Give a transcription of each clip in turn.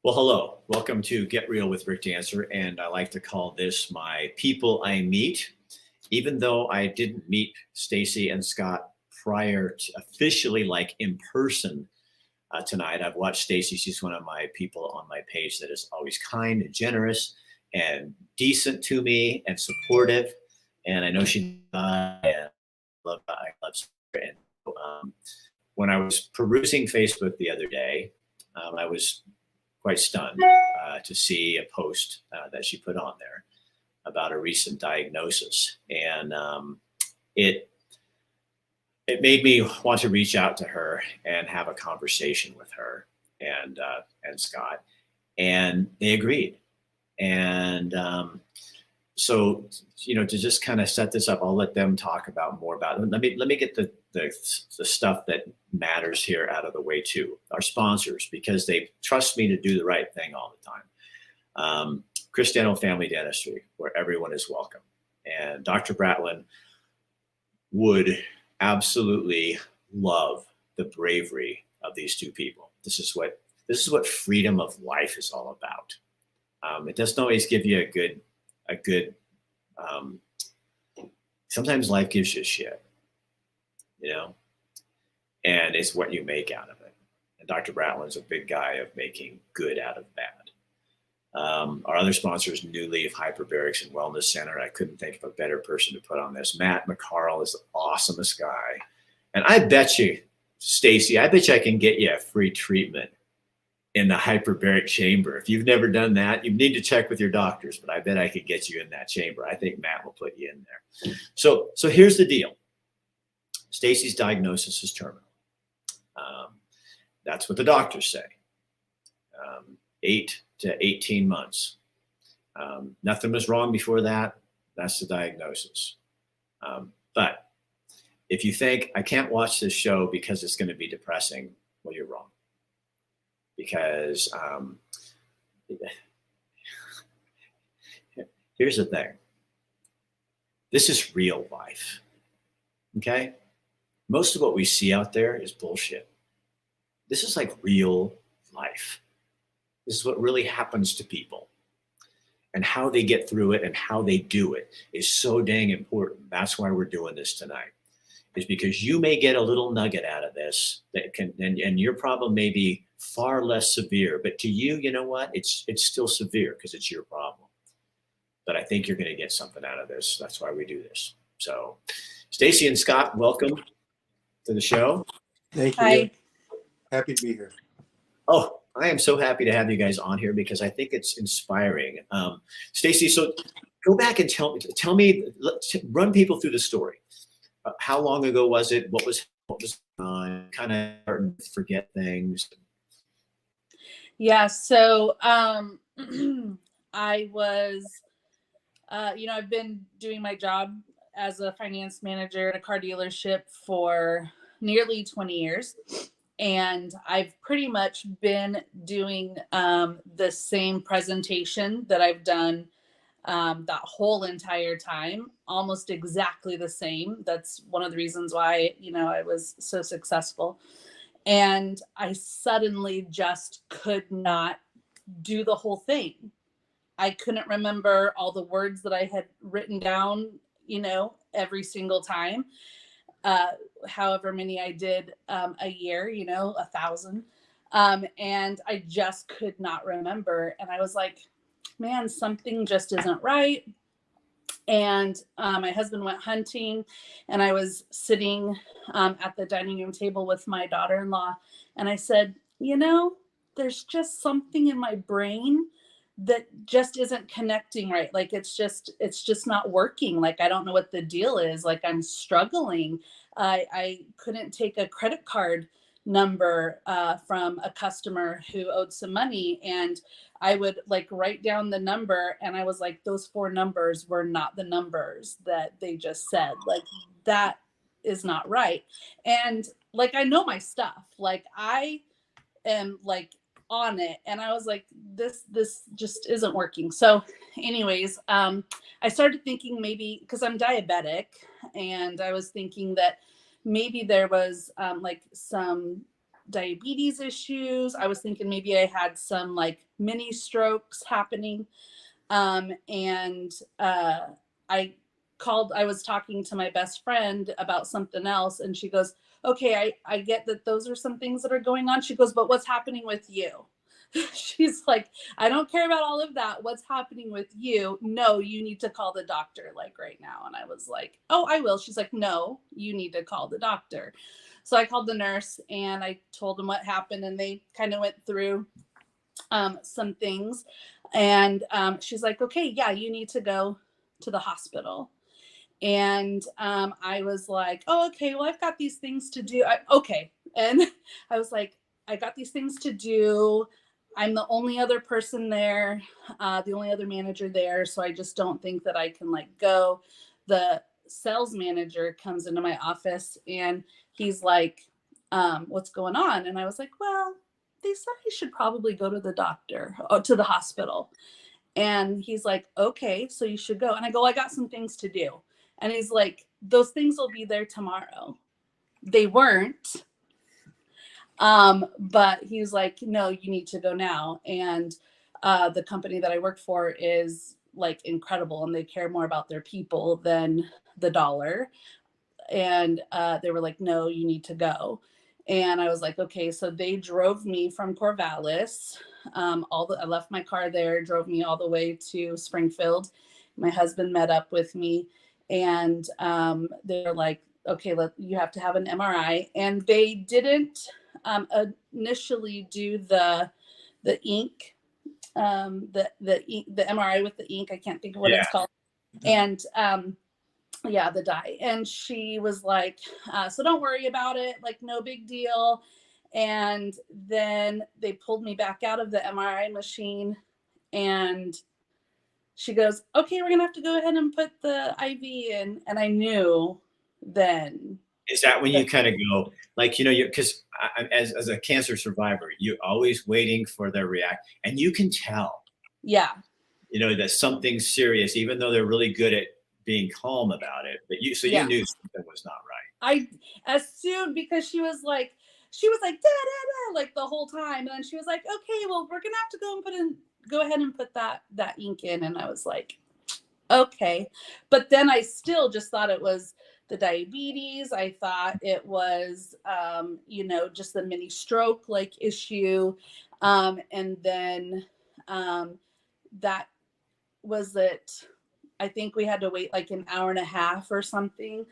Well, hello. Welcome to Get Real with Rick Dancer. And I like to call this my people I meet. Even though I didn't meet Stacy and Scott prior to officially, like in person tonight, I've watched Stacy. She's one of my people on my page that is always kind and generous and decent to me and supportive. And I know she and I love her. And um, when I was perusing Facebook the other day, I was quite stunned to see a post that she put on there about a recent diagnosis, and it it made me want to reach out to her and have a conversation with her and Scott, and they agreed. And so, to just kind of set this up, I'll let them talk about more about it. Let me get the stuff that matters here out of the way too. Our sponsors, because they trust me to do the right thing all the time. Chris Dental Family Dentistry, where everyone is welcome, and Dr. Bratlin would absolutely love the bravery of these two people. This is what freedom of life is all about. It doesn't always give you a good. Um, Sometimes life gives you shit, you know, and it's what you make out of it. And Dr. Bratlin's a big guy of making good out of bad. Our other sponsor is New Leaf Hyperbarics and Wellness Center. I couldn't think of a better person to put on this. Matt McCarl is the awesomest guy. And I bet you, Stacy, I bet you I can get you a free treatment in the hyperbaric chamber. If you've never done that, you need to check with your doctors, but I bet I could get you in that chamber. I think Matt will put you in there. So here's the deal. Stacy's diagnosis is terminal. That's what the doctors say. 8 to 18 months. Nothing was wrong before that. That's the diagnosis. But if you think I can't watch this show because it's going to be depressing, well, you're wrong. Because here's the thing. This is real life. Okay? Most of what we see out there is bullshit. This is like real life. This is what really happens to people. And how they get through it and how they do it is so dang important. That's why we're doing this tonight. Is because you may get a little nugget out of this that can, and your problem may be far less severe, but to you, you know what? It's still severe because it's your problem. But I think you're going to get something out of this. That's why we do this. So, Stacy and Scott, welcome to the show. Thank you. Hi. Happy to be here. Oh, I am so happy to have you guys on here because I think it's inspiring. Stacy, so go back and tell me, run people through the story. How long ago was it? What was kind of starting to forget things? Yeah, so I was, I've been doing my job as a finance manager at a car dealership for nearly 20 years. And I've pretty much been doing the same presentation that I've done that whole entire time, almost exactly the same. That's one of the reasons why, I was so successful. And I suddenly just could not do the whole thing. I couldn't remember all the words that I had written down, every single time. However many I did a year, 1,000. And I just could not remember. And I was like, man, something just isn't right. And my husband went hunting, and I was sitting at the dining room table with my daughter-in-law. And I said, there's just something in my brain that just isn't connecting right. Like, it's just not working. Like, I don't know what the deal is. Like, I'm struggling. I couldn't take a credit card number from a customer who owed some money, and I would write down the number, and I was like, those 4 numbers were not the numbers that they just said. Like, that is not right. And I know my stuff. I am on it, and I was like, this just isn't working. So anyways, I started thinking maybe because I'm diabetic, and I was thinking that maybe there was some diabetes issues. I was thinking maybe I had some like mini strokes happening. And I was talking to my best friend about something else, and she goes, okay, I get that those are some things that are going on. She goes, but what's happening with you? She's like, I don't care about all of that. What's happening with you? No, you need to call the doctor like right now. And I was like, oh, I will. She's like, no, you need to call the doctor. So I called the nurse and I told them what happened, and they kind of went through some things. And she's like, okay, yeah, you need to go to the hospital. And I was like, oh, okay, well, I've got these things to do. Okay. And I was like, I got these things to do. I'm the only other person there, the only other manager there. So I just don't think that I can like go. The sales manager comes into my office and he's like, what's going on? And I was like, well, they said I should probably go to the doctor, to the hospital. And he's like, okay, so you should go. And I go, I got some things to do. And he's like, those things will be there tomorrow. They weren't. But he's like, no, you need to go now. And the company that I work for is like incredible, and they care more about their people than the dollar. And they were like, no, you need to go. And I was like, okay. So they drove me from Corvallis. I left my car there, drove me all the way to Springfield. My husband met up with me, and they're like, okay, you have to have an MRI. And they didn't initially do the ink, the MRI with the ink. I can't think of what it's called. And yeah, the dye. And she was like, so don't worry about it, like no big deal. And then they pulled me back out of the MRI machine, and she goes, okay, we're gonna have to go ahead and put the IV in. And I knew then. Is that when you kind of go like, because as a cancer survivor, you're always waiting for their react, and you can tell, Yeah, that something's serious, even though they're really good at being calm about it. But you knew something was not right. I assumed, because she was like da, da, da, like the whole time. And then she was like, okay, well, we're gonna have to go ahead and put that ink in. And I was like, okay. But then I still just thought it was the diabetes. I thought it was just the mini stroke like issue. And then that was it. I think we had to wait like an hour and a half or something.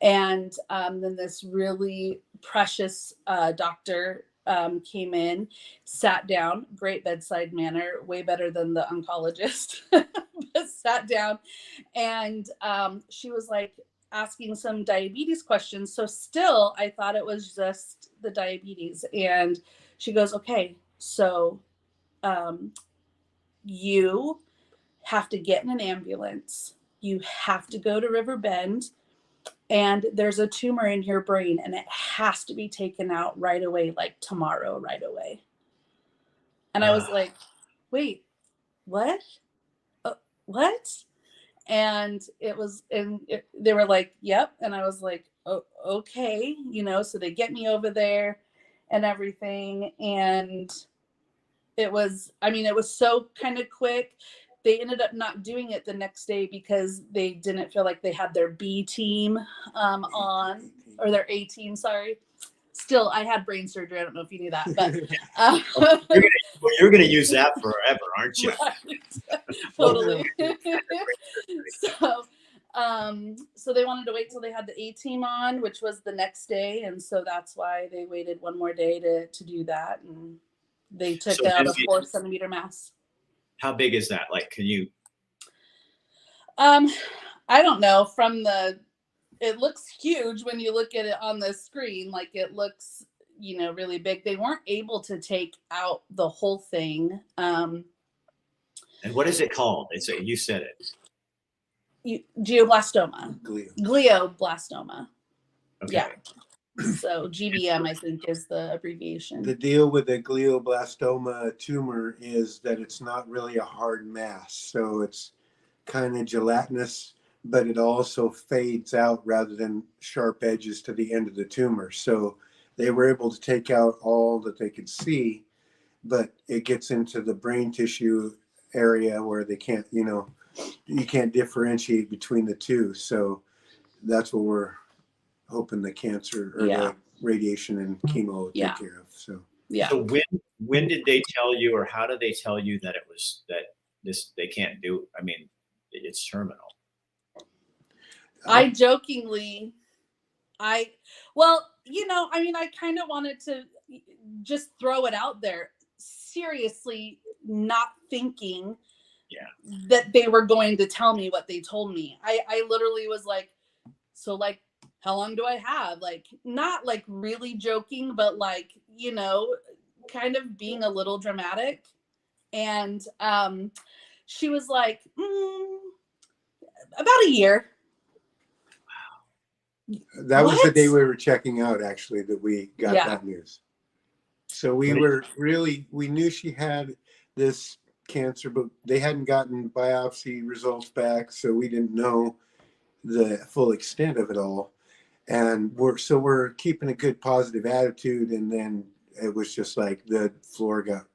And then this really precious doctor came in, sat down, great bedside manner, way better than the oncologist, but sat down. And she was like asking some diabetes questions. So still, I thought it was just the diabetes. And she goes, okay, so you have to get in an ambulance. You have to go to Riverbend, and there's a tumor in your brain, and it has to be taken out right away, like tomorrow, right away. And I was like, wait, what? What? And they were like, yep. And I was like, oh, okay. So they get me over there and everything. And it was so kind of quick. They ended up not doing it the next day because they didn't feel like they had their B team on, or their A team, sorry. Still, I had brain surgery. I don't know if you knew that, but you're going to use that forever, aren't you? Right. Totally. So they wanted to wait till they had the A team on, which was the next day, and so that's why they waited one more day to do that, and they took out a 4-centimeter mass. How big is that? Like, can you? I don't know. It looks huge when you look at it on the screen. Like it looks, really big. They weren't able to take out the whole thing. And what is it called? You said it. Glioblastoma. Glioblastoma. Okay. Yeah. So GBM, I think, is the abbreviation. The deal with the glioblastoma tumor is that it's not really a hard mass. So it's kind of gelatinous, but it also fades out rather than sharp edges to the end of the tumor. So they were able to take out all that they could see, but it gets into the brain tissue area where they can't, you can't differentiate between the two. So that's what we're hoping the cancer or Yeah. the radiation and chemo will Yeah. take care of. So Yeah. So when did they tell you, or how did they tell you that it was that this they can't do? I mean, it's terminal. I jokingly, well, I mean, I kind of wanted to just throw it out there, seriously, not thinking that they were going to tell me what they told me. I literally was like, so like, how long do I have? Like, not like really joking, but like, kind of being a little dramatic. And she was like, about a year. that was the What? day we were checking out, actually, that we got Yeah. that news. So we knew she had this cancer, but they hadn't gotten biopsy results back. So we didn't know the full extent of it all. And we're keeping a good positive attitude. And then it was just like the floor got,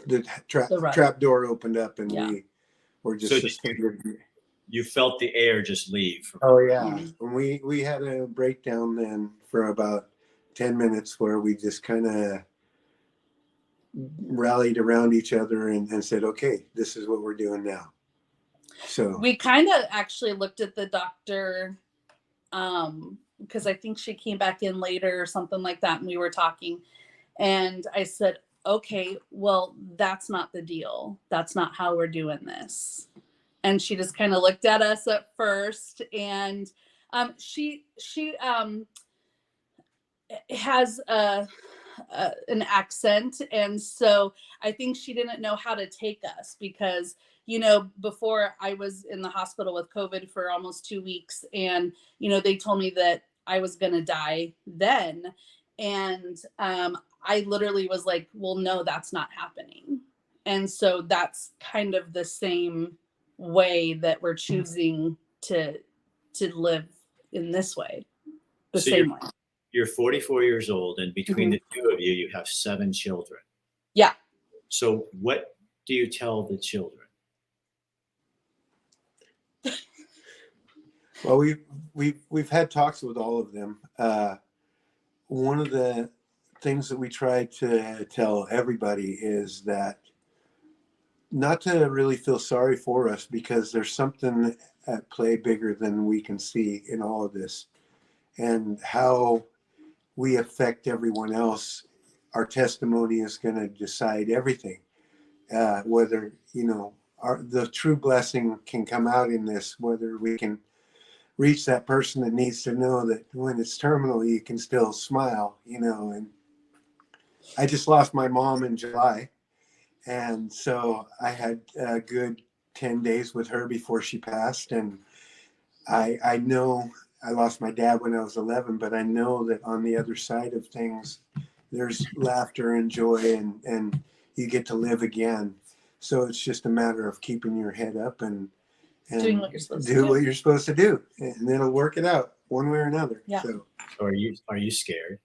the trap door opened up, and we were just So suspended. you felt the air just leave. Oh yeah. And we had a breakdown then for about 10 minutes where we just kind of rallied around each other and said, okay, this is what we're doing now. So we kind of actually looked at the doctor because I think she came back in later or something like that, and we were talking, and I said, okay, well, that's not the deal. That's not how we're doing this. And she just kind of looked at us at first, and she has an accent, and so I think she didn't know how to take us because before I was in the hospital with COVID for almost 2 weeks, and they told me that I was gonna die then, and I literally was like, well, no, that's not happening. And so that's kind of the same way that we're choosing to live in this way, the So same way. You're 44 years old, and between the two of you, you have 7 children. Yeah. So what do you tell the children? well, we've had talks with all of them. One of the things that we try to tell everybody is that not to really feel sorry for us, because there's something at play bigger than we can see in all of this, and how we affect everyone else. Our testimony is going to decide everything. Whether the true blessing can come out in this, whether we can reach that person that needs to know that when it's terminal, you can still smile. And I just lost my mom in July, and so I had a good 10 days with her before she passed. And I know I lost my dad when I was 11, but I know that on the other side of things, there's laughter and joy, and you get to live again. So it's just a matter of keeping your head up and Doing what you're supposed to do do. what you're supposed to do, and it'll work it out one way or another. Yeah. So Are you scared?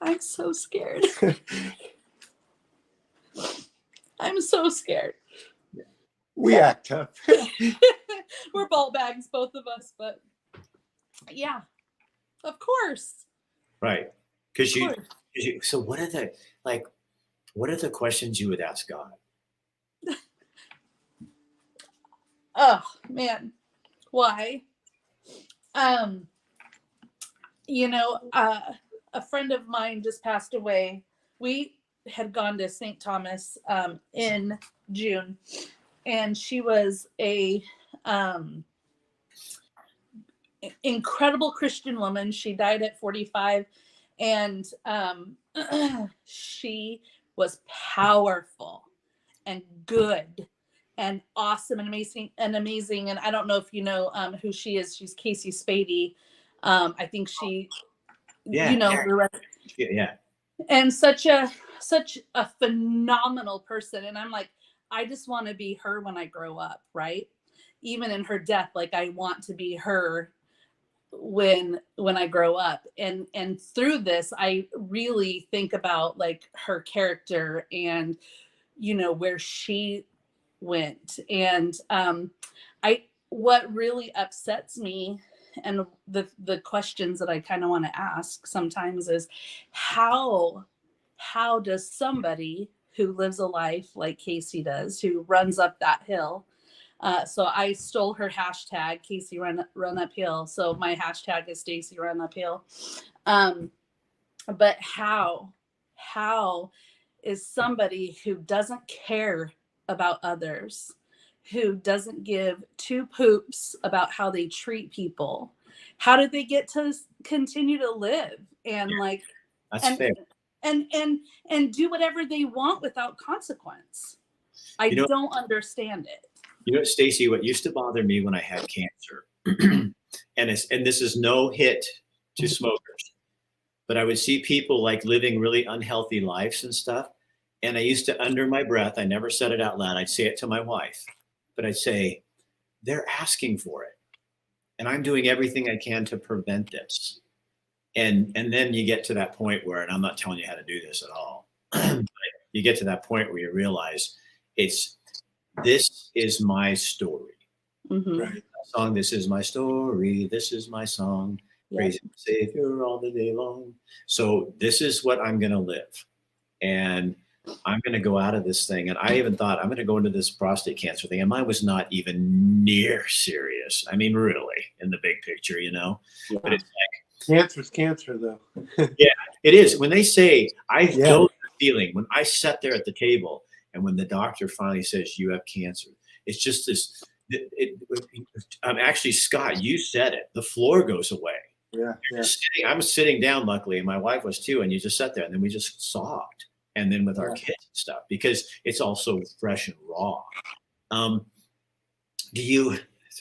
I'm so scared. I'm so scared. we act tough. We're ball bags, both of us, but yeah, of course. Right. Because Of course. so what are the questions you would ask God? Oh man, why? A friend of mine just passed away. We had gone to St. Thomas in June, and she was a incredible Christian woman. She died at 45, and she was powerful and good and awesome and amazing. And I don't know if you know who she is. She's Casey Spady. I think she, her. Yeah. And such a phenomenal person. And I'm like, I just want to be her when I grow up, right? Even in her death, like I want to be her when I grow up. And through this, I really think about like her character and, you know, where she went. And what really upsets me, and the questions that I kind of want to ask sometimes is how does somebody who lives a life like Casey does, who runs up that hill, so I stole her hashtag, Casey run uphill. So my hashtag is Stacy run uphill. But how is somebody who doesn't care about others, who doesn't give two poops about how they treat people, how did they get to continue to live and like That's and fair. and do whatever they want without consequence? I You know, don't understand it. Stacy, what used to bother me when I had cancer, and this is no hit to smokers, but I would see people like living really unhealthy lives and stuff. And I used to, under my breath, I never said it out loud. I'd say it to my wife, but I'd say, they're asking for it. And I'm doing everything I can to prevent this. And then you get to that point where, and I'm not telling you how to do this at all, but you get to that point where you realize this is my story. Mm-hmm. Right. Song, this is my story, this is my song, praising the Savior all the day long. So this is what I'm going to live. And I'm going to go out of this thing. And I even thought I'm going to go into this prostate cancer thing. And mine was not even near serious. I mean, really, in the big picture, you know, Yeah. but it's Cancer's cancer, though. it is. When they say, I Yeah. know the feeling when I sat there at the table and when the doctor finally says you have cancer, it's just this. Actually, Scott, you said it. The floor goes away. Yeah. Yeah. I'm sitting down, luckily, and my wife was too. And you just sat there, and then we just sobbed. And then with our Yeah. kids and stuff, because it's all so fresh and raw. Do you?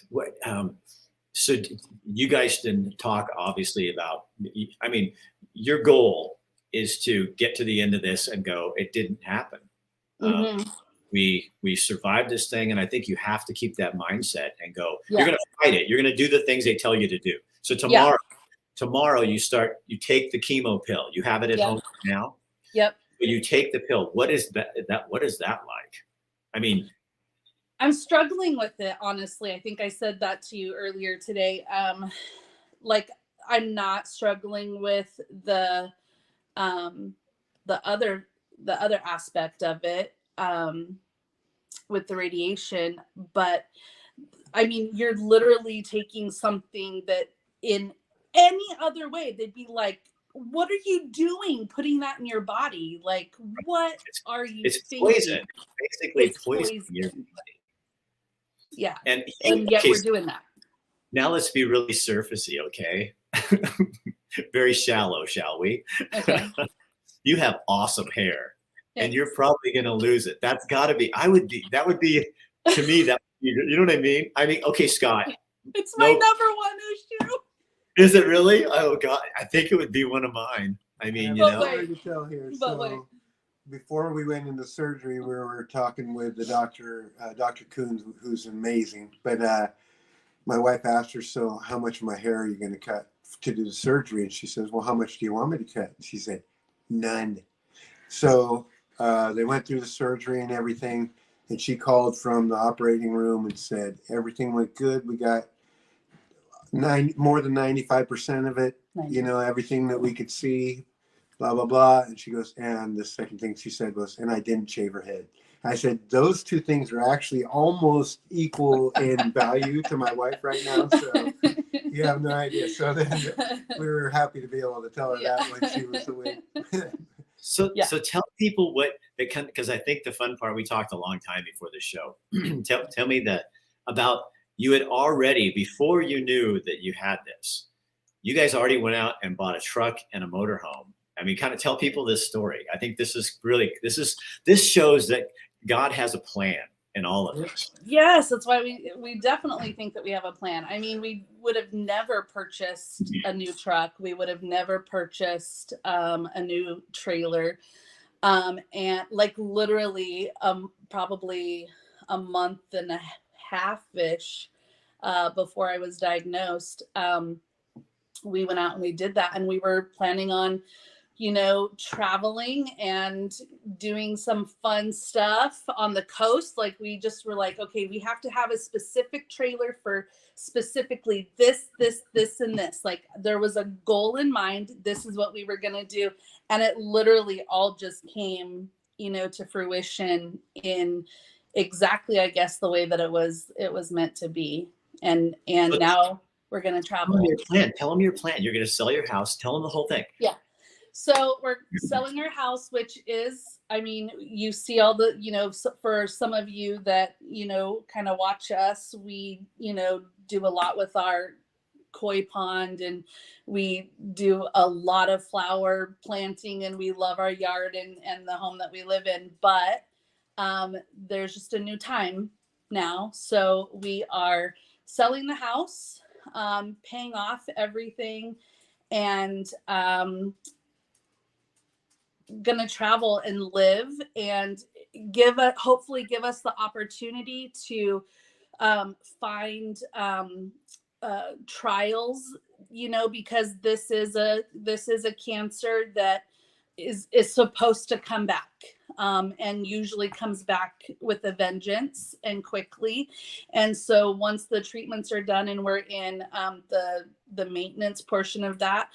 What? So you guys didn't talk obviously about. I mean, your goal is to get to the end of this and go, it didn't happen. Mm-hmm. We survived this thing, and I think you have to keep that mindset and go. Yeah. You're going to fight it. You're going to do the things they tell you to do. So tomorrow you take the chemo pill. You have it at home now. Yep. But you take the pill. What is that? What is that like? I mean, I'm struggling with it, honestly. I think I said that to you earlier today. Like I'm not struggling with the other aspect of it, with the radiation, but I mean, you're literally taking something that in any other way, they'd be like, what are you doing putting that in your body? Like, what are you it's thinking? poison. Basically, It's poison. poison. Yeah. And yet we're doing that. Now let's be really surfacey, okay? Very shallow, shall we? Okay. You have awesome hair, and Thanks. you're probably going to lose it. That's got to be. That would be to me. You know what I mean? I mean, okay, Scott. It's my number one issue. Is it really? Oh God, I think it would be one of mine. I mean, you But know. wait. To tell here. But So wait. before we went into surgery, we were talking with the doctor, Dr. Coons, who's amazing. But my wife asked her, so how much of my hair are you going to cut to do the surgery? And she says, well, how much do you want me to cut? She said, none. So they went through the surgery and everything. And she called from the operating room and said, everything went good. We got more than 95% of it, you know, everything that we could see, blah, blah, blah. And she goes, and the second thing she said was, and I didn't shave her head. I said, those two things are actually almost equal in value to my wife right now. So you have no idea. So then we were happy to be able to tell her that when she was awake. So tell people what they can, because I think the fun part, we talked a long time before the show. tell me about you had already, before you knew that you had this, you guys already went out and bought a truck and a motorhome. I mean, kind of tell people this story. I think this shows that God has a plan in all of this. Yes, that's why we definitely think that we have a plan. I mean, we would have never purchased a new truck. We would have never purchased a new trailer. And like literally probably a month and a half-ish before I was diagnosed, we went out and we did that, and we were planning on, you know, traveling and doing some fun stuff on the coast. Like we just were like, okay, we have to have a specific trailer for specifically this, and this. Like there was a goal in mind. This is what we were going to do. And it literally all just came, you know, to fruition in exactly, I guess, the way that it was meant to be. And now we're going to travel. Tell them your plan. Tell them your plan. You're going to sell your house. Tell them the whole thing. Yeah. So we're selling our house, which is, I mean, you see all the, you know, for some of you that, you know, kind of watch us, we, you know, do a lot with our koi pond, and we do a lot of flower planting, and we love our yard and the home that we live in. But there's just a new time now. So we are selling the house, paying off everything, and gonna travel and live, and hopefully give us the opportunity to find trials, you know, because this is a cancer that is supposed to come back, and usually comes back with a vengeance and quickly. And so once the treatments are done and we're in the maintenance portion of that,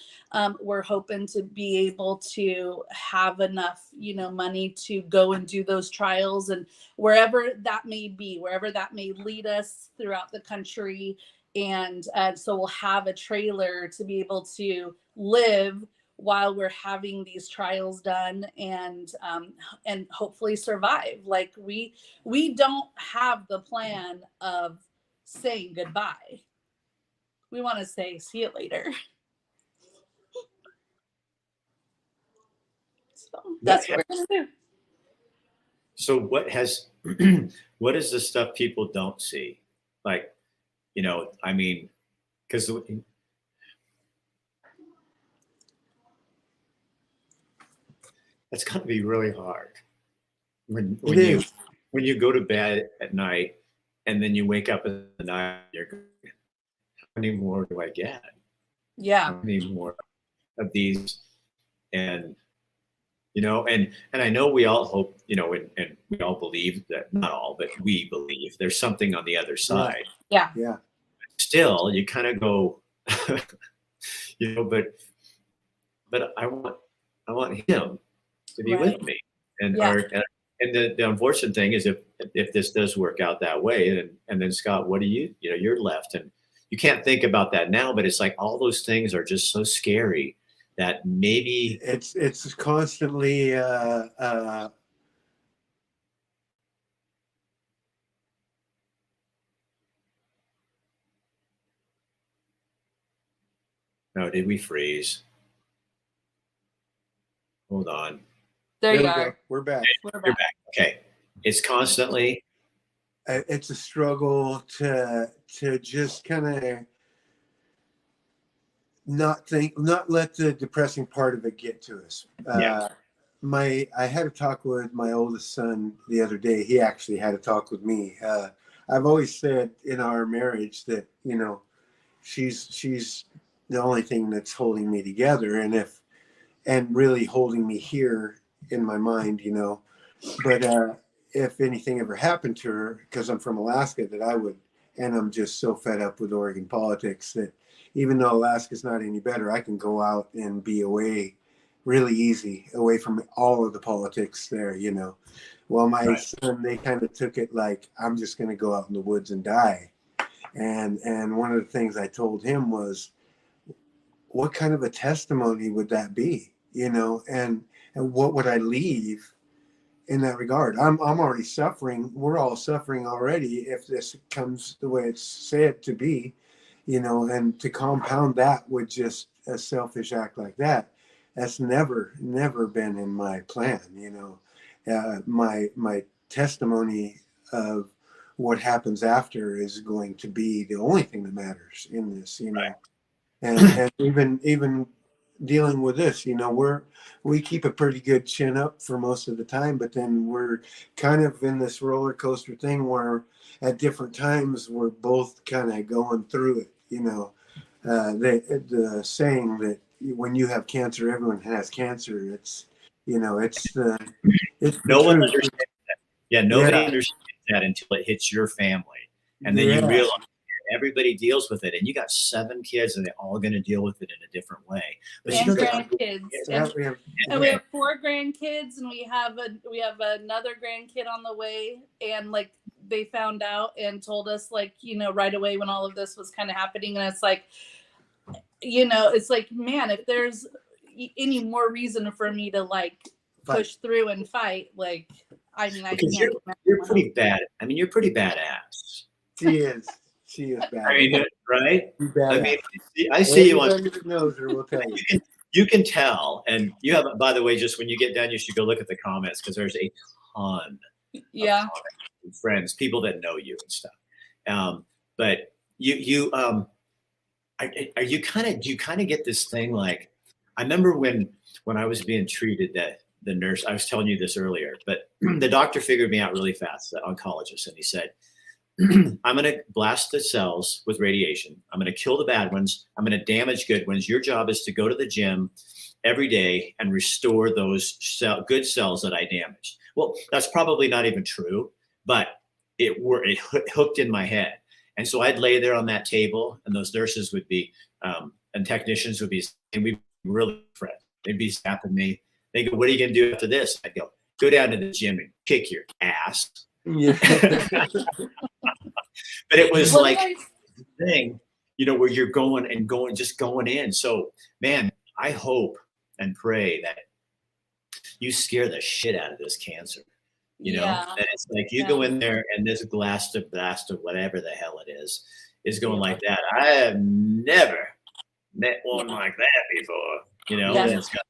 we're hoping to be able to have enough, you know, money to go and do those trials, and wherever that may be, wherever that may lead us throughout the country. And so we'll have a trailer to be able to live while we're having these trials done, and hopefully survive. Like we don't have the plan of saying goodbye. We want to say see you later. So that's what we're gonna do. So what is the stuff people don't see? Like, you know, I mean, because it's going to be really hard when you go to bed at night and then you wake up in the night. You're going, how many more do I get? Yeah. How many more of these? And you know, and I know we all hope, you know, and we all believe that, not all, but we believe there's something on the other side. Yeah. Yeah. Still, you kind of go, you know, but I want him to be with me. And Yeah. and the unfortunate thing is if this does work out that way, and then Scott, what do you know, you're left, and you can't think about that now, but it's like all those things are just so scary that maybe it's constantly no, did we freeze? Hold on. There we you go. are. We're back. We're You're back. back. Okay. It's constantly It's a struggle to just kind of not let the depressing part of it get to us. Yeah. I had a talk with my oldest son the other day. He actually had a talk with me. I've always said in our marriage that, you know, she's the only thing that's holding me together, and really holding me here in my mind, you know. But if anything ever happened to her, because I'm from Alaska, that I would, and I'm just so fed up with Oregon politics that even though Alaska's not any better, I can go out and be away really easy, away from all of the politics there, you know. Well, my son, they kind of took it like, I'm just going to go out in the woods and die. And one of the things I told him was, what kind of a testimony would that be, you know, and what would I leave in that regard? I'm already suffering. We're all suffering already if this comes the way it's said to be, you know, and to compound that with just a selfish act like that, that's never been in my plan, you know. My testimony of what happens after is going to be the only thing that matters in this, you know. Right. And even dealing with this, you know, we keep a pretty good chin up for most of the time, but then we're kind of in this roller coaster thing where at different times we're both kind of going through it, you know. the saying that when you have cancer, everyone has cancer. It's, it's it's the No one truth. understands. Yeah, nobody Yeah. understands that until it hits your family. And then you Yeah. realize everybody deals with it. And you got 7 kids and they're all going to deal with it in a different way. But you And know, grandkids. Yeah, And we have 4 grandkids, and we have another grandkid on the way. And like they found out and told us, like, right away when all of this was kind of happening. And it's like, it's like, man, if there's any more reason for me to like push through and fight, like, I mean, I because can't. you're pretty bad. I mean, you're pretty badass. She is bad. I mean, right? I mean, Badass. I see you on. Everybody that knows her will tell you. You can tell, and you have. By the way, just when you get done, you should go look at the comments because there's a ton. Yeah. Of friends, people that know you and stuff. But you are you kind of do you kind of get this thing like I remember when I was being treated that the nurse I was telling you this earlier, but the doctor figured me out really fast, the oncologist, and he said, I'm going to blast the cells with radiation. I'm going to kill the bad ones. I'm going to damage good ones. Your job is to go to the gym every day and restore those good cells that I damaged. Well, that's probably not even true, but it hooked in my head. And so I'd lay there on that table, and those nurses would be, and technicians would be, and we'd be really friends. They'd be zapping me. They go, "What are you going to do after this?" I'd go down to the gym and kick your ass. Yeah. But it was like the thing, where you're going in. So, man, I hope and pray that you scare the shit out of this cancer. And it's like you go in there and this blast of whatever the hell it is going like that. I have never met one like that before. It's got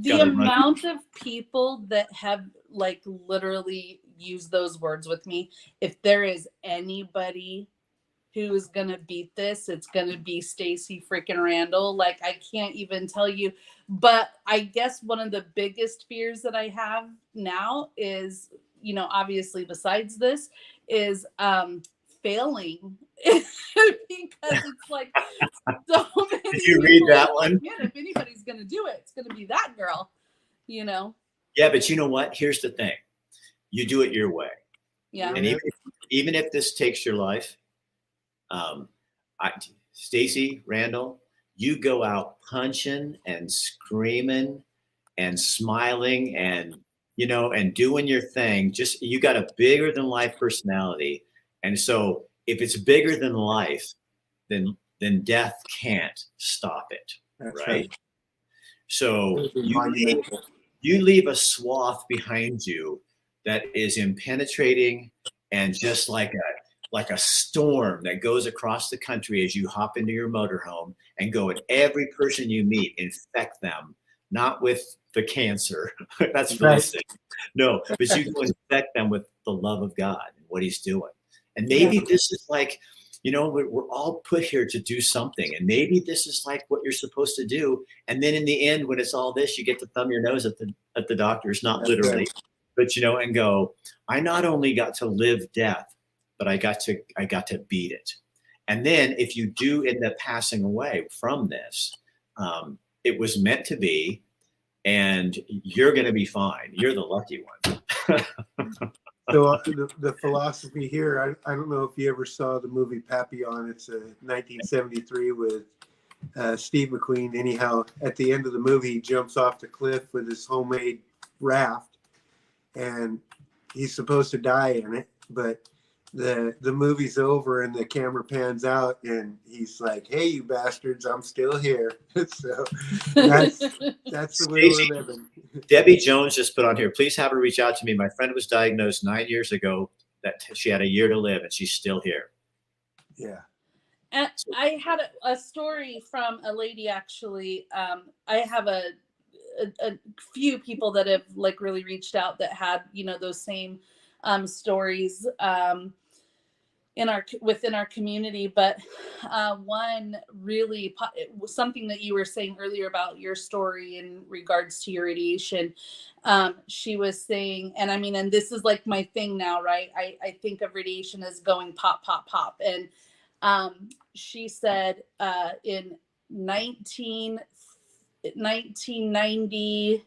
the amount of people that have like literally used those words with me. If there is anybody who is gonna beat this, it's gonna be Stacey freaking Randall. Like, I can't even tell you. But I guess one of the biggest fears that I have now is, obviously besides this, is failing. Because it's like so many. Did you read that one? Man, if anybody's gonna do it, it's gonna be that girl. Yeah, but you know what? Here's the thing: you do it your way. Yeah. And even if this takes your life, Stacey Randall, you go out punching and screaming and smiling and and doing your thing. Just you got a bigger than life personality, and so if it's bigger than life, then death can't stop it. That's right? So you leave a swath behind you that is impenetrating and just like a storm that goes across the country as you hop into your motorhome and go at every person you meet, infect them, not with the cancer. That's really sick. No, but you go infect them with the love of God and what he's doing. And maybe this is like, we're all put here to do something. And maybe this is like what you're supposed to do. And then in the end, when it's all this, you get to thumb your nose at the doctors, not literally, but and go, I not only got to live death, but I got to beat it. And then if you do end up passing away from this, it was meant to be, and you're going to be fine. You're the lucky one. So the philosophy here, I don't know if you ever saw the movie Papillon. It's a 1973 with Steve McQueen. Anyhow, at the end of the movie, he jumps off the cliff with his homemade raft, and he's supposed to die in it, but the movie's over and the camera pans out and he's like, "Hey, you bastards, I'm still here." So that's the way we're living. Debbie Jones just put on here, please have her reach out to me. My friend was diagnosed 9 years ago that she had a year to live and she's still here. Yeah. And I had a story from a lady, actually. I have a few people that have like really reached out that had, those same stories within our community. But one really something that you were saying earlier about your story in regards to your radiation, she was saying, and I mean, and this is like my thing now, right? I think of radiation as going pop, pop, pop. And She said in 1998,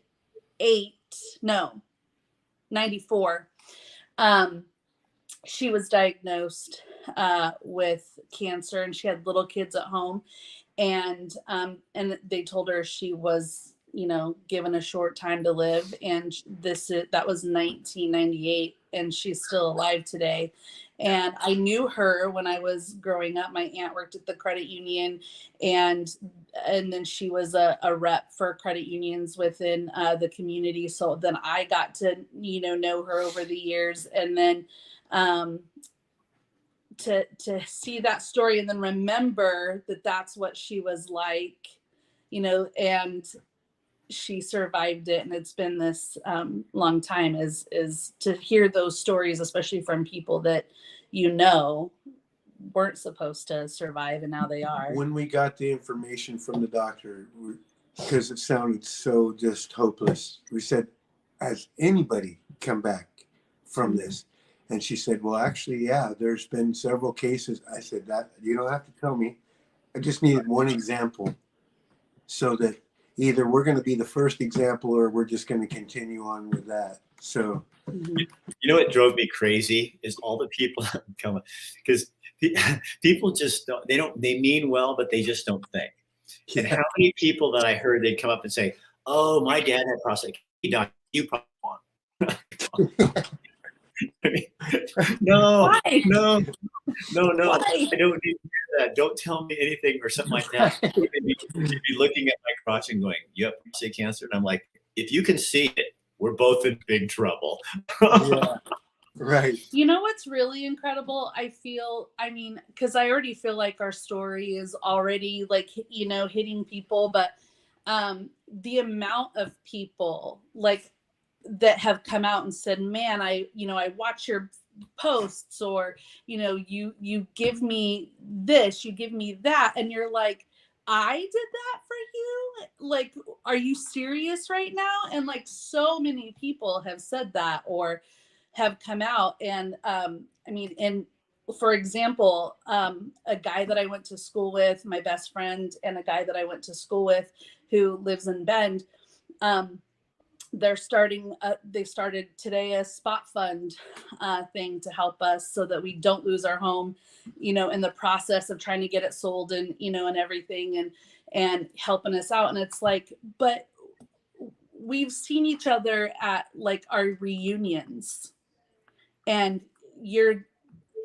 no, 94, she was diagnosed with cancer, and she had little kids at home, and they told her she was, given a short time to live, and that was 1998, and she's still alive today. And I knew her when I was growing up. My aunt worked at the credit union, and then she was a rep for credit unions within the community. So then I got to know her over the years, and then to see that story and then remember that that's what she was like, and she survived it, and it's been this long time, is to hear those stories, especially from people that weren't supposed to survive, and now they are. When we got the information from the doctor, because it sounded so just hopeless, we said, has anybody come back from this? And she said, well, actually, yeah, there's been several cases. I said, that you don't have to tell me. I just needed one example, so that either we're going to be the first example or we're just going to continue on with that. So, what drove me crazy is all the people come, because people just they mean well, but they just don't think. yeah. And how many people that I heard, they'd come up and say, oh, my dad had prostate cancer, you probably want. I mean, no, Why? no, Why? I don't need to hear that. Don't tell me anything or something like that. You'd be looking at my crotch and going, you have prostate cancer? And I'm like, if you can see it, we're both in big trouble. Yeah, right. What's really incredible? Because I already feel like our story is already hitting people, but the amount of people that have come out and said, man, I watch your posts, or, you give me this, you give me that. And you're like, I did that for you? Are you serious right now? And so many people have said that or have come out. And and for example, a guy that I went to school with, my best friend, and a guy that I went to school with who lives in Bend, they started today a spot fund thing to help us so that we don't lose our home, in the process of trying to get it sold, and, and everything, and helping us out. And it's like, but we've seen each other at our reunions, and you're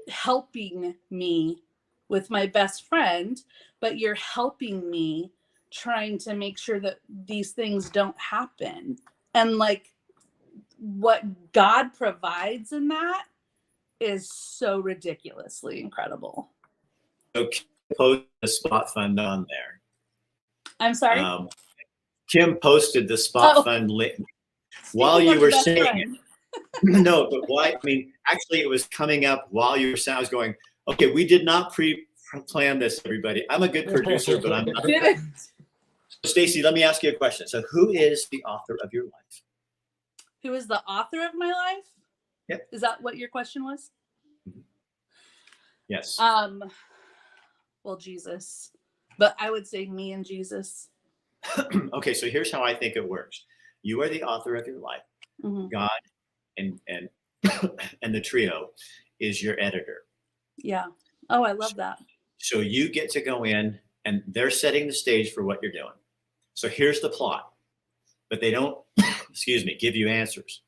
helping me with my best friend, but you're helping me trying to make sure that these things don't happen. And what God provides in that is so ridiculously incredible. So Kim posted the spot fund on there. I'm sorry? Kim posted the spot fund link while you were saying it. No, but why? Actually, it was coming up while you were saying. I was going, okay, we did not pre-plan this, everybody. I'm a good producer, but I'm not. Stacy, let me ask you a question. So who is the author of your life? Who is the author of my life? Yep. Is that what your question was? Yes. Well, Jesus. But I would say me and Jesus. Okay, so here's how I think it works. You are the author of your life. Mm-hmm. God and and the trio is your editor. Yeah. Oh, I love that. So you get to go in, and they're setting the stage for what you're doing. So here's the plot, but they don't, give you answers.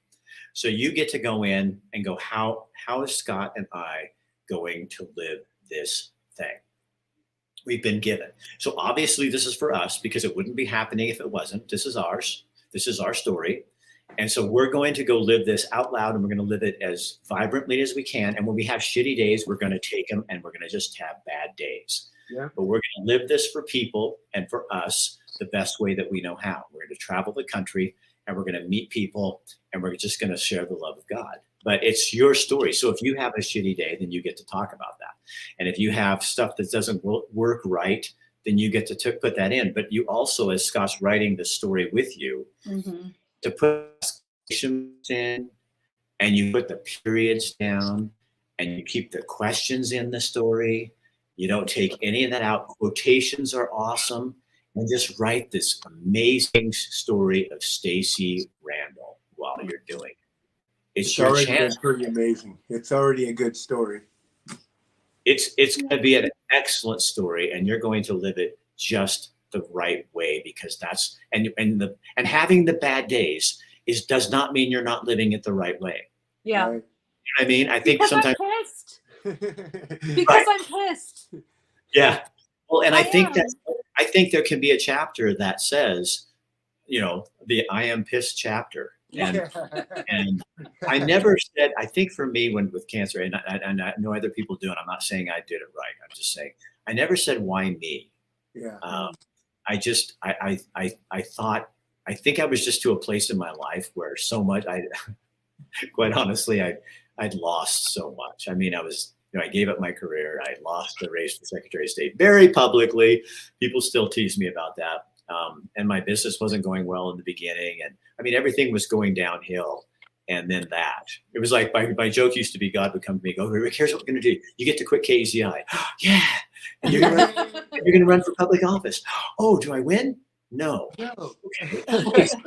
So you get to go in and go, how is Scott and I going to live this thing we've been given? So obviously this is for us, because it wouldn't be happening if it wasn't. This is ours. This is our story. And so we're going to go live this out loud, and we're going to live it as vibrantly as we can. And when we have shitty days, we're going to take them, and we're going to just have bad days. Yeah. But we're going to live this for people and for us the best way that we know how. We're going to travel the country, and we're going to meet people, and we're just going to share the love of God. But it's your story. So if you have a shitty day, then you get to talk about that. And if you have stuff that doesn't work right, then you get to put that in. But you also, as Scott's writing the story with you, to put exclamations in, and you put the periods down, and you keep the questions in the story. You don't take any of that out. Quotations are awesome. And just write this amazing story of Stacey Randall while you're doing it. It's your already chance. been pretty amazing. It's already a good story. It's going to be an excellent story, and you're going to live it just the right way, because that's and having the bad days does not mean you're not living it the right way. Yeah. Right? You know what I mean? I think Because sometimes I'm pissed. Because Right. I'm pissed. Yeah. Well, and I think am. that I think there can be a chapter that says, the I am pissed chapter. And I never said, I think for me, with cancer, and I know other people do, and I'm not saying I did it right. I'm just saying, I never said, why me? Yeah. I think I was just to a place in my life where so much, quite honestly, I'd lost so much. I mean, I gave up my career. I lost the race for Secretary of State very publicly. People still tease me about that. And my business wasn't going well in the beginning. And I mean, everything was going downhill. And then it was like, my joke used to be, God would come to me and go, Rick, here's what we're going to do. You get to quit KZI. Yeah. And you're going to run for public office. Oh, do I win? No. No. Okay. So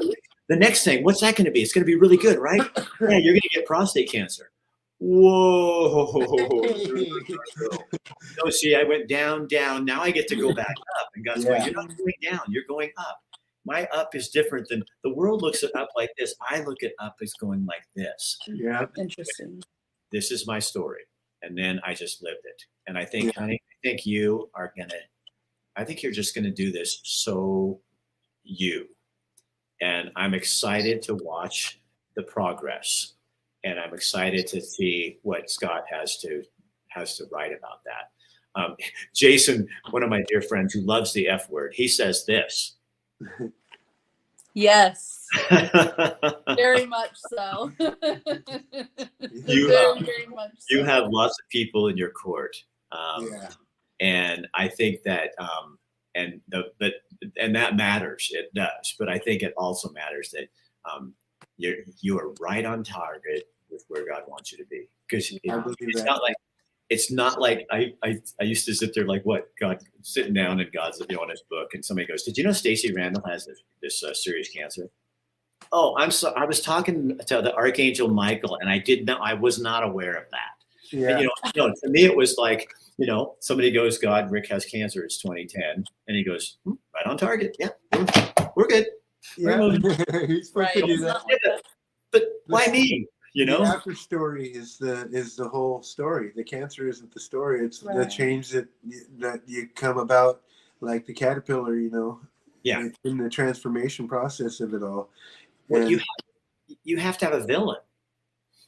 the next thing, what's that going to be? It's going to be really good, right? Yeah, you're going to get prostate cancer. Whoa. No, see, I went down. Now I get to go back up. And God's going, you're not going down, you're going up. My up is different than the world looks at up like this. I look at up as going like this. Yeah. Interesting. This is my story. And then I just lived it. And I think, honey, I think you're just going to do this. So and I'm excited to watch the progress. And I'm excited to see what Scott has to write about that. Jason, one of my dear friends who loves the F word, he says this. Yes. Very much so. You very much so. You have lots of people in your court. Yeah. And I think that, and that matters. It does. But I think it also matters that you are right on target with where God wants you to be. Because it's not like I used to sit there like, what, God, sitting down and God's on his book, and somebody goes, did you know Stacey Randall has this serious cancer? Oh, I was talking to the Archangel Michael, and I was not aware of that. Yeah. And, to me, it was like, somebody goes, God, Rick has cancer. It's 2010. And he goes, right on target. Yeah, we're good. Yeah. He's supposed to do that. But why me? The after story is the whole story. The cancer isn't the story. It's the change that you come about, like the caterpillar, Yeah. in the transformation process of it all. Well, you have to have a villain.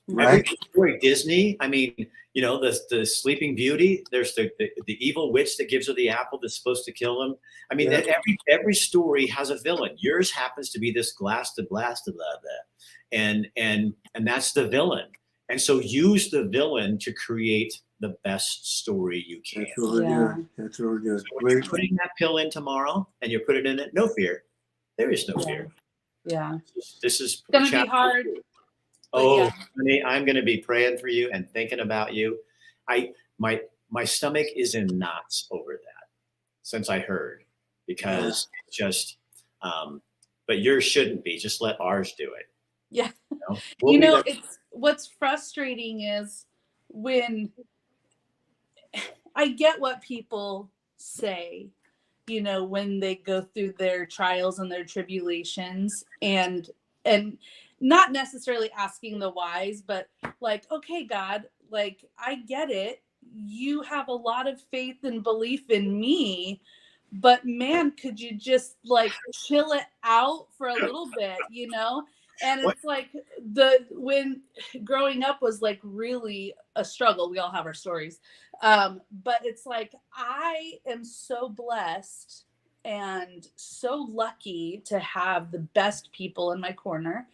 Right. Every story, Disney, I mean, the Sleeping Beauty, there's the evil witch that gives her the apple that's supposed to kill him. I mean, every story has a villain. Yours happens to be this blasted, blah, blah. And that's the villain. And so use the villain to create the best story you can. That's what we're doing. That's what we're doing. So when you're putting that pill in tomorrow and you put it in it, no fear. There is no fear. Yeah. This is going to be hard. Oh, honey, I'm going to be praying for you and thinking about you. My stomach is in knots over that since I heard, because it's just, but yours shouldn't be. Just let ours do it. Yeah. We'll it's what's frustrating is when I get what people say, when they go through their trials and their tribulations, and not necessarily asking the whys, but like, okay, God, like, I get it. You have a lot of faith and belief in me, but man, could you just like chill it out for a little bit, And it's like when growing up was like really a struggle. We all have our stories. But it's like, I am so blessed and so lucky to have the best people in my corner,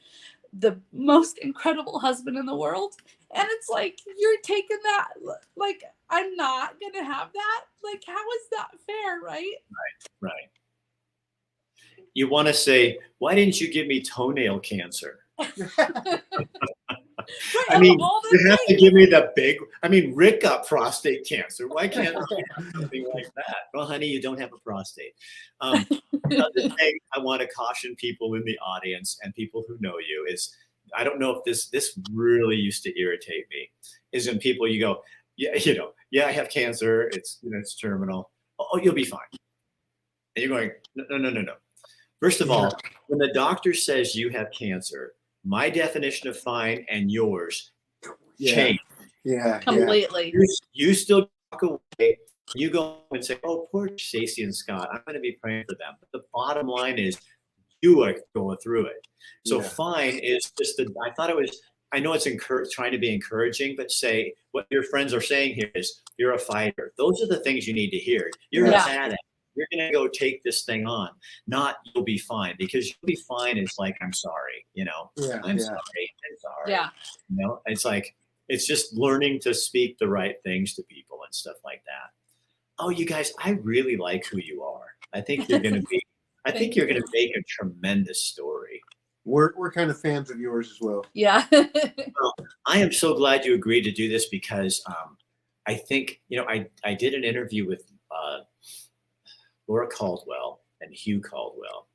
the most incredible husband in the world. And it's like, you're taking that, like, I'm not going to have that. Like, how is that fair? Right. You want to say, why didn't you give me toenail cancer? Right, I of mean, all the you have to things. give me the big. I mean, Rick got prostate cancer. Why can't I have something like that? Well, honey, you don't have a prostate. The other thing I want to caution people in the audience and people who know you is, I don't know if this really used to irritate me, is when people you go, yeah, yeah, I have cancer. It's it's terminal. Oh, you'll be fine. And you're going, no, no, no, no, no. First of Yeah. all, when the doctor says you have cancer, my definition of fine and yours Yeah. change. Yeah. Completely. You still walk away. You go and say, "Oh, poor Stacey and Scott. I'm going to be praying for them." But the bottom line is, you are going through it. So Yeah. fine is just I thought it was. I know it's trying to be encouraging, but say what your friends are saying here is, you're a fighter. Those are the things you need to hear. You're Yeah. a badass. You're going to go take this thing on. Not you'll be fine, because you'll be fine is like, I'm sorry. Yeah. I'm Yeah. sorry. I'm sorry. Yeah. It's like, it's just learning to speak the right things to people and stuff like that. Oh, you guys, I really like who you are. I think you're going to be. I think Thank you're you. going to make a tremendous story. We're kind of fans of yours as well. Yeah. I am so glad you agreed to do this, because I think I did an interview with Laura Caldwell and Hugh Caldwell.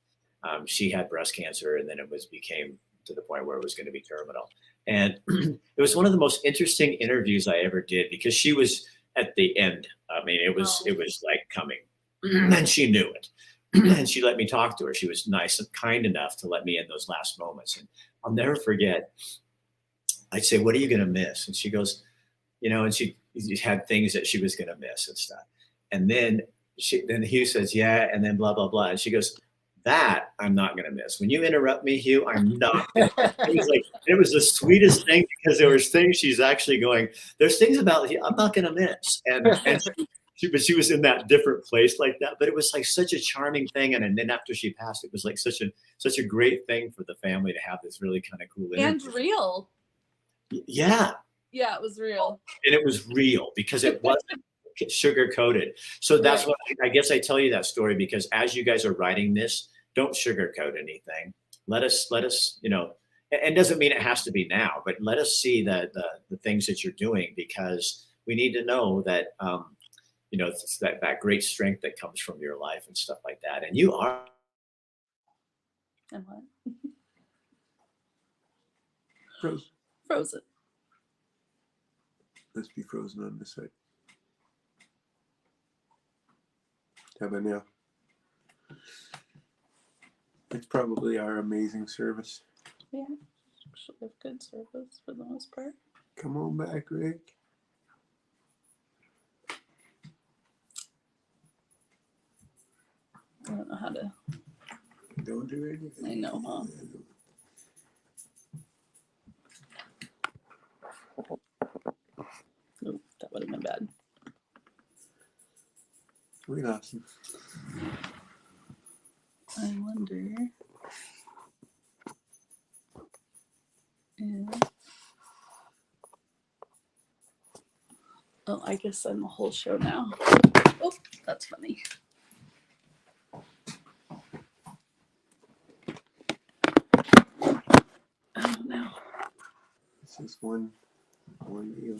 She had breast cancer, and then it became to the point where it was going to be terminal. And it was one of the most interesting interviews I ever did, because she was at the end. I mean, it was like coming, and she knew it. And she let me talk to her. She was nice and kind enough to let me in those last moments. And I'll never forget. I'd say, "What are you going to miss?" And she goes, and she had things that she was going to miss and stuff. And then Hugh says, "Yeah," and then blah blah blah. And she goes, "That I'm not going to miss. When you interrupt me, Hugh, I'm not." It was the sweetest thing, because there was things she's actually going, there's things about I'm not going to miss. And she was in that different place like that. But it was like such a charming thing. And then after she passed, it was like such a great thing for the family to have this really kind of cool interview. And real. Yeah. Yeah, it was real. And it was real, because it wasn't sugar coated. So that's Right. what I guess I tell you that story, because as you guys are writing this, don't sugarcoat anything. Let us, and doesn't mean it has to be now, but let us see the things that you're doing, because we need to know that, it's that great strength that comes from your life and stuff like that. And you are. And what? Frozen. Frozen. Let's be frozen on this side. How about now? It's probably our amazing service. Yeah. Actually have good service for the most part. Come on back, Rick. I don't know how to. Don't do anything. I know, huh? Nope, that would have been bad. We lost him. I wonder if. Oh, I guess I'm the whole show now. Oh, that's funny. Oh no. This is one deal.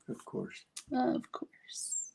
Of course. Of course.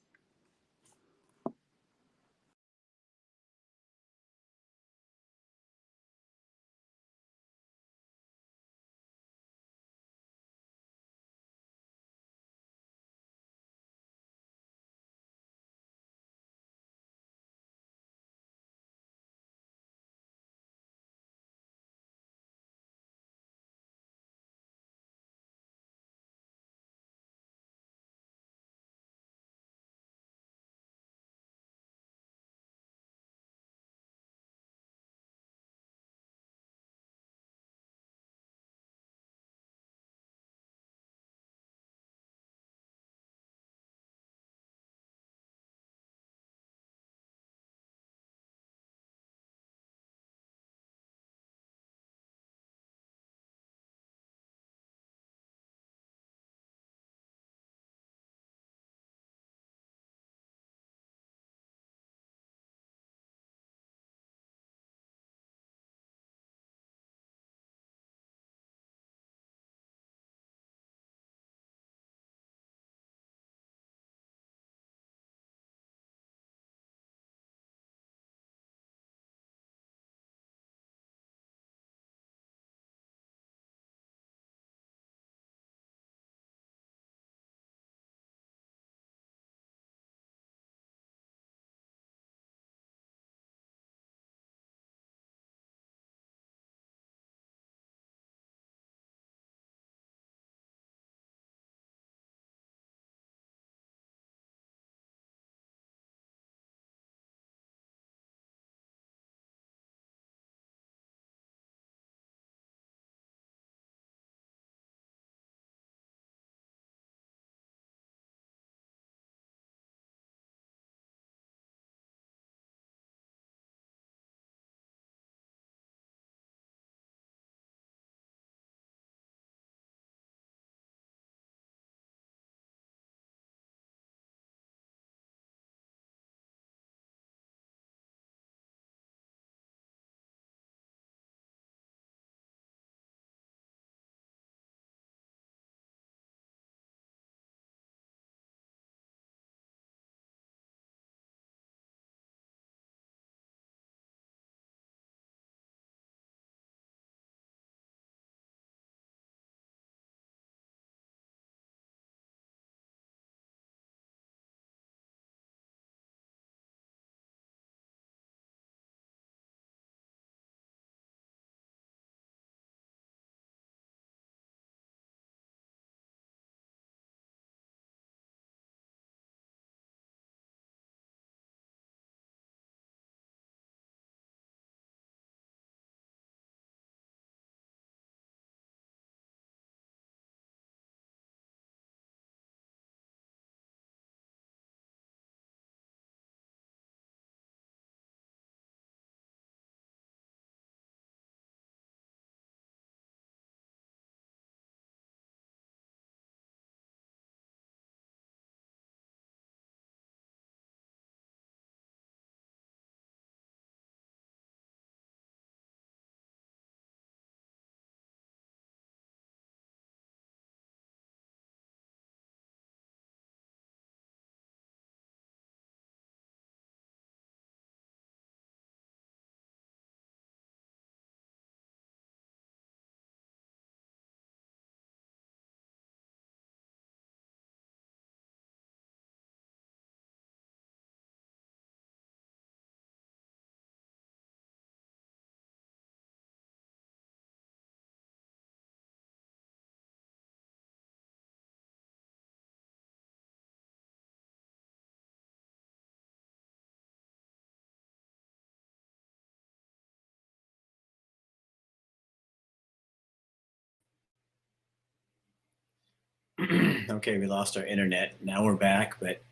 Okay, we lost our internet. Now we're back, but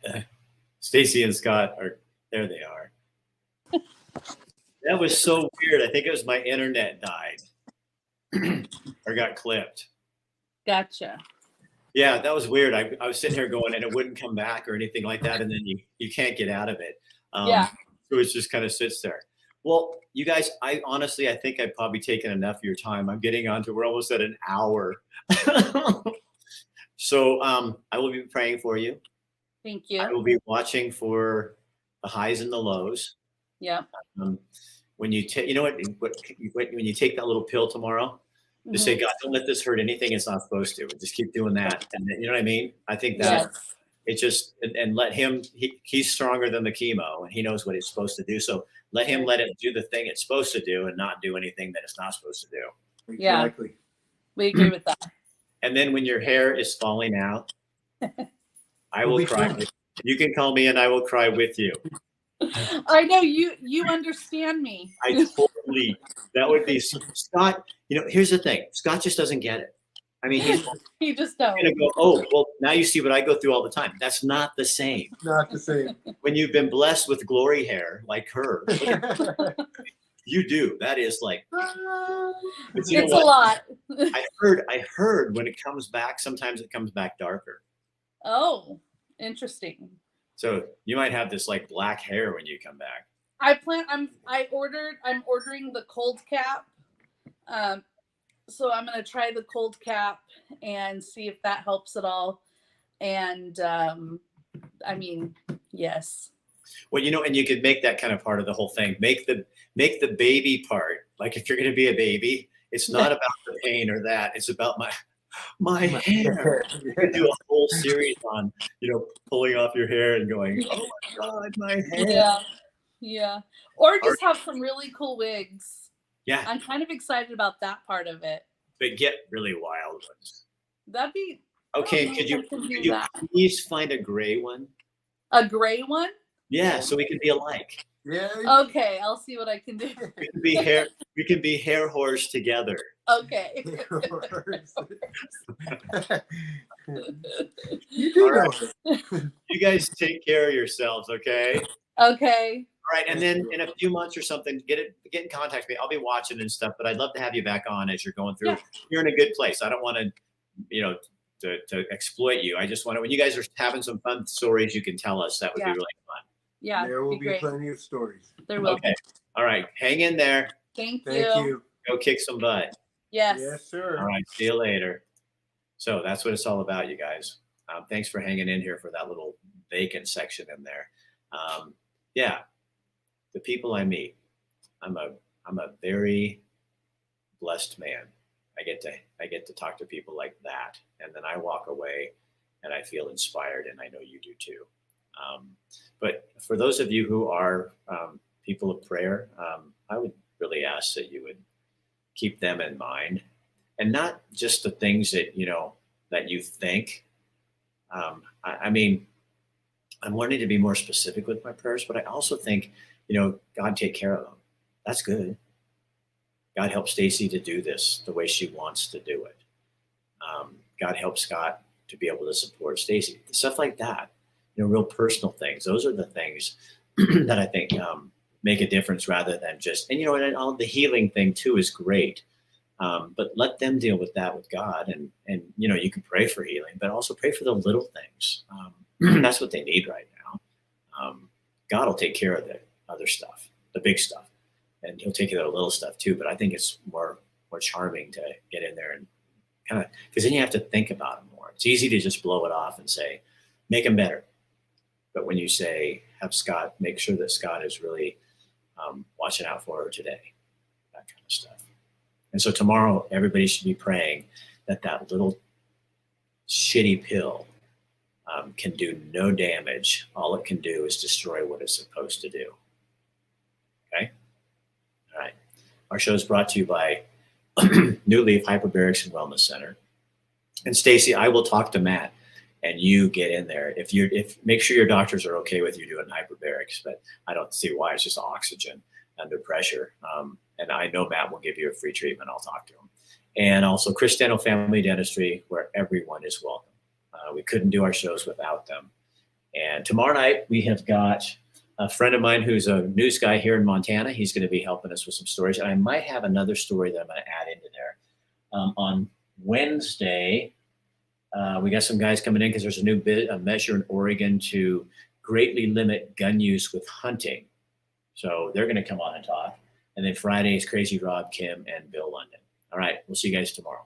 Stacy and Scott are there. They are. That was so weird. I think it was my internet died or got clipped. Gotcha. Yeah, that was weird. I was sitting here going, and it wouldn't come back or anything like that, and then you can't get out of it. Yeah. So it just kind of sits there. Well, you guys, I honestly, I think I've probably taken enough of your time. I'm getting on to, we're almost at an hour. So I will be praying for you. Thank you. I will be watching for the highs and the lows. Yeah. When you take, you know what, when you take that little pill tomorrow, just say, God, don't let this hurt anything it's not supposed to. Just keep doing that. And you know what I mean? I think that Yes. it just, and let him, he's stronger than the chemo and he knows what he's supposed to do. So let him let it do the thing it's supposed to do and not do anything that it's not supposed to do. Yeah. Exactly. We agree with that. And then when your hair is falling out, I We'll will be cry. fine. You can call me and I will cry with you. I know you understand me. I totally, that would be Scott. You know, here's the thing. Scott just doesn't get it. I mean, he's You just don't. going to go, oh, well, now you see what I go through all the time. That's not the same. Not the same. When you've been blessed with glory hair like her, you do. That is like, but you know It's a what? lot. I heard when it comes back, sometimes it comes back darker. Oh, interesting. So you might have this like black hair when you come back. I'm ordering the cold cap. So I'm gonna try the cold cap and see if that helps at all. And I mean, yes. Well, you know, and you could make that kind of part of the whole thing. Make the baby part. Like if you're going to be a baby, it's not about the pain or that. It's about my hair. You could do a whole series on, you know, pulling off your hair and going, oh my God, my hair. Yeah. Yeah. Or just have some really cool wigs. Yeah. I'm kind of excited about that part of it. But get really wild ones. That'd be Okay, I could don't know if I can do you that. please find a gray one? A gray one? Yeah, so we can be alike. Yeah. Okay, I'll see what I can do. We can be hair whores together. Okay. You do All right. know. You guys take care of yourselves, okay? Okay. All right, and then in a few months or something, get in contact with me. I'll be watching and stuff, but I'd love to have you back on as you're going through. Yeah. You're in a good place. I don't want to, you know, to exploit you. I just want to, when you guys are having some fun stories, you can tell us. That would be Yeah. really fun. Yeah. There will be be great. plenty of stories. There will. Okay. All right. Hang in there. Thank Thank you. you. Go kick some butt. Yes. Yes, sir. All right. See you later. So that's what it's all about, you guys. Thanks for hanging in here for that little vacant section in there. Yeah. The people I meet, I'm a very blessed man. I get to talk to people like that, and then I walk away and I feel inspired, and I know you do too. But for those of you who are people of prayer, I would really ask that you would keep them in mind, and not just the things that that you think. I mean, I'm wanting to be more specific with my prayers, but I also think, God take care of them. That's good. God help Stacy to do this the way she wants to do it. God help Scott to be able to support Stacy. Stuff like that, real personal things. Those are the things that I think make a difference rather than just, and all the healing thing too is great. But let them deal with that with God, and you can pray for healing, but also pray for the little things. That's what they need right now. God will take care of the other stuff, the big stuff, and He'll take care of the little stuff too. But I think it's more charming to get in there and kind of, because then you have to think about them more. It's easy to just blow it off and say, make them better. But when you say, have Scott, make sure that Scott is really watching out for her today, that kind of stuff. And so tomorrow, everybody should be praying that little shitty pill can do no damage. All it can do is destroy what it's supposed to do. Okay? All right. Our show is brought to you by New Leaf Hyperbarics and Wellness Center. And Stacy, I will talk to Matt, and you get in there. If make sure your doctors are okay with you doing hyperbarics, but I don't see why. It's just oxygen under pressure. And I know Matt will give you a free treatment. I'll talk to him. And also Chris Dental Family Dentistry, where everyone is welcome. We couldn't do our shows without them. And tomorrow night, we have got a friend of mine who's a news guy here in Montana. He's going to be helping us with some stories. And I might have another story that I'm going to add into there. On Wednesday, we got some guys coming in because there's a measure in Oregon to greatly limit gun use with hunting. So they're going to come on and talk. And then Friday is Crazy Rob, Kim, and Bill London. All right. We'll see you guys tomorrow.